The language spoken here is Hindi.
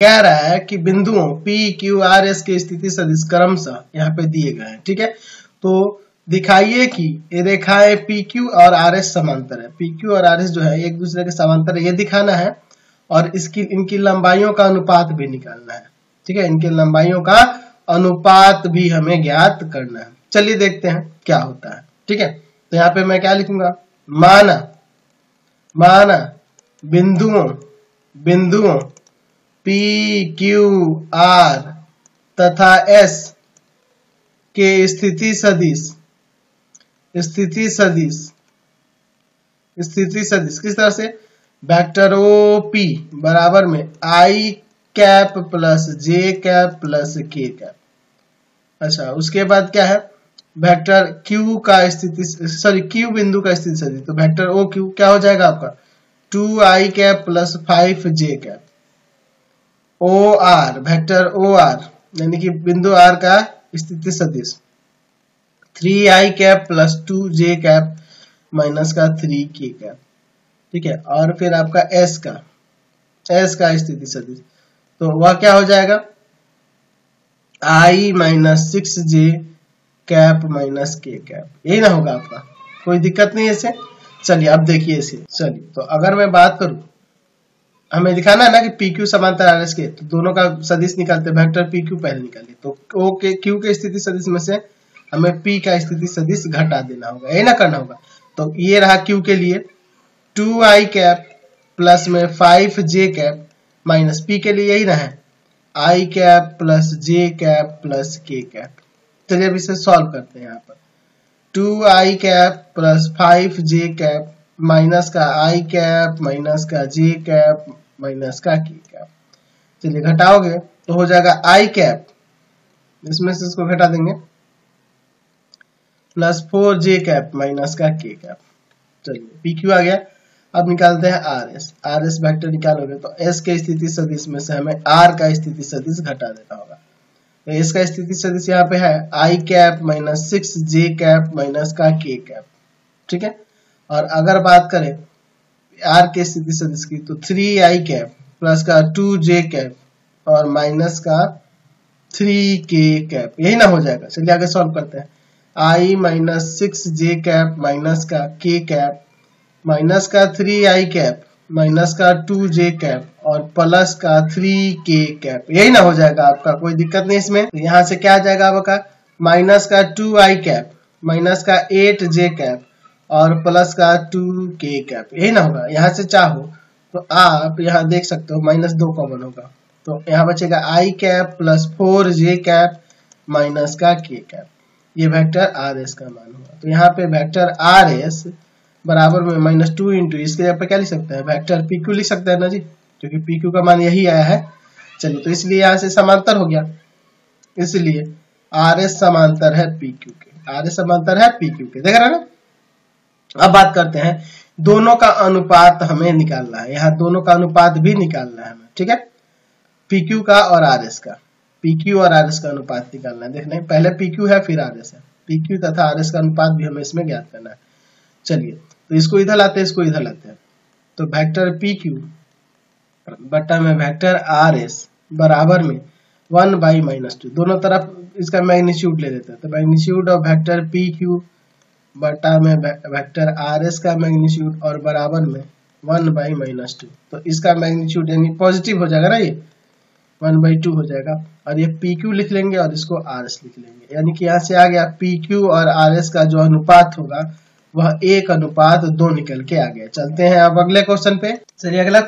कह रहा है कि बिंदुओं P, Q, R, S के स्थिति सदिश क्रमशः यहाँ पे दिए गए हैं। ठीक है, तो दिखाइए कि ये रेखाएं PQ और RS समांतर है। PQ और RS जो है एक दूसरे के समांतर है, ये दिखाना है, और इनकी लंबाइयों का अनुपात भी निकालना है। ठीक है, इनके लंबाइयों का अनुपात भी हमें ज्ञात करना है। चलिए देखते हैं क्या होता है। ठीक है, तो यहाँ पे मैं क्या लिखूंगा, माना बिंदुओं P, Q, R तथा S के स्थिति सदिश किस तरह से, वेक्टर OP बराबर में I cap plus J cap plus K cap. अच्छा, उसके बाद क्या है, वेक्टर Q बिंदु का स्थिति सदिश, तो वेक्टर OQ क्या हो जाएगा आपका 2I cap plus 5J cap. OR vector OR यानी कि बिंदु R का स्थिति सदिश 3I cap plus 2J cap minus का 3K कैप। ठीक है, और फिर आपका S का स्थिति सदिश, तो वह क्या हो जाएगा I minus 6J cap minus K cap. यही ना होगा आपका, कोई दिक्कत नहीं है इससे। चलिए अब देखिए इसे। चलिए, तो अगर मैं बात करूं, हमें दिखाना है ना कि PQ समांतर RS के, तो दोनों का सदिश निकालते हैं। वेक्टर PQ पहले निकालिए, तो O के Q के स्थिति सदिश में से हमें P का स्थिति सदिश घटा देना होगा, यही ना करना होगा। तो ये रहा Q के लिए 2I कैप प्लस में 5J कैप माइनस P के लिए यही ना है I cap plus J cap plus K cap. चलिए अब इसे सॉल्व करते हैं। यहाँ पर 2I cap plus 5J cap minus का I कैप माइनस का J कैप माइनस का K कैप। चलिए घटाओगे तो हो जाएगा I कैप, इसमें से इसको घटा देंगे, प्लस 4J कैप माइनस का K कैप। चलिए PQ आ गया। अब निकालते हैं RS वेक्टर निकालोगे तो S के स्थिति सदिश में से हमें R का स्थिति सदिश घटा देना होगा। तो S का स्थिति सदिश यहाँ पे है I cap minus 6J cap minus का K कैप। ठीक है, और अगर बात करें R के स्थिति सदिश की, तो 3I कैप प्लस का 2J कैप और माइनस का 3K कैप, यही ना हो जाएगा। चलिए आगे सॉल्व करते हैं। I minus 6J cap minus का K कैप माइनस का 3I कैप माइनस का 2J कैप और प्लस का 3K कैप, यही ना हो जाएगा आपका, कोई दिक्कत नहीं इसमें। तो यहाँ से क्या आ जाएगा आपका माइनस का 2I कैप माइनस का 8J कैप और प्लस का 2K कैप, यही ना होगा। यहाँ से चाहो तो आप यहाँ देख सकते हो माइनस 2 कॉमन होगा, तो यहाँ बचेगा I cap plus 4J cap minus का K कैप। ये वेक्टर RS का मान हुआ। तो यहाँ पे वेक्टर RS बराबर में माइनस 2 इंटू, इसके जगह पे क्या लिख सकते हैं, वेक्टर PQ लिख सकते हैं ना जी, क्योंकि PQ का मान यही आया है। चलिए, तो इसलिए यहाँ से समांतर हो गया, इसलिए RS समांतर है PQ के, RS समांतर है PQ के, देख रहे हैं ना। अब बात करते हैं, दोनों का अनुपात हमें निकालना है, यहाँ दोनों का अनुपात भी निकालना है हमें। ठीक है, PQ का और RS का, PQ और RS का अनुपात निकालना है। देख लें, पहले PQ है फिर RS है, PQ तथा RS का अनुपात भी हमें इसमें ज्ञात करना है। चलिए, तो इसको इधर लाते हैं, इसको इधर लाते हैं, तो वेक्टर PQ बटा में वेक्टर RS बराबर में 1/-2, दोनों तरफ इसका मैग्नीट्यूड ले लेते हैं। तो मैग्नीट्यूड ऑफ वेक्टर PQ बटा में वेक्टर RS का मैग्नीट्यूड और बराबर में 1/-2, तो इसका मैग्नीट्यूड यानी पॉजिटिव हो जाएगा ना, ये 1/2 हो जाएगा, और ये PQ लिख लेंगे और इसको RS लिख लेंगे, यानी कि यहाँ से आ गया PQ और RS का जो अनुपात होगा वह 1:2 निकल के आ गया। चलते हैं अब अगले क्वेश्चन पे। चलिए अगला